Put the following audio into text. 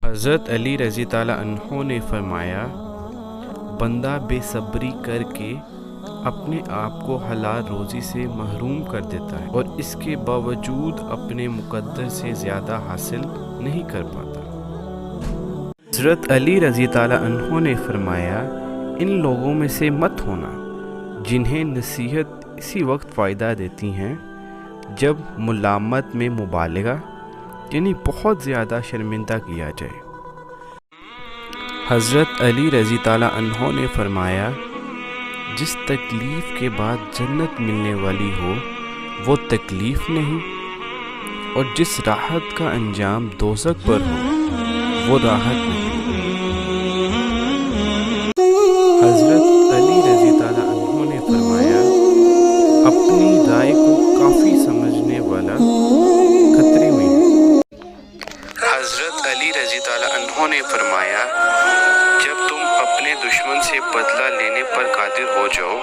حضرت علی رضی تعالیٰ عنہ نے فرمایا، بندہ بے صبری کر کے اپنے آپ کو حلال روزی سے محروم کر دیتا ہے اور اس کے باوجود اپنے مقدر سے زیادہ حاصل نہیں کر پاتا۔ حضرت علی رضی تعالیٰ عنہ نے فرمایا، ان لوگوں میں سے مت ہونا جنہیں نصیحت اسی وقت فائدہ دیتی ہیں جب ملامت میں مبالغہ یعنی بہت زیادہ شرمندہ کیا جائے۔ حضرت علی رضی تعالیٰ عنہ نے فرمایا، جس تکلیف کے بعد جنت ملنے والی ہو وہ تکلیف نہیں، اور جس راحت کا انجام دوزخ پر ہو وہ راحت نہیں۔ حضرت علی رضی تعالیٰ عنہ نے فرمایا، اپنی رائے کو کافی سمجھنے والا خطرے میں ہے۔ حضرت علی رضی تعالیٰ عنہ نے فرمایا، جب تم اپنے دشمن سے بدلہ لینے پر قادر ہو جاؤ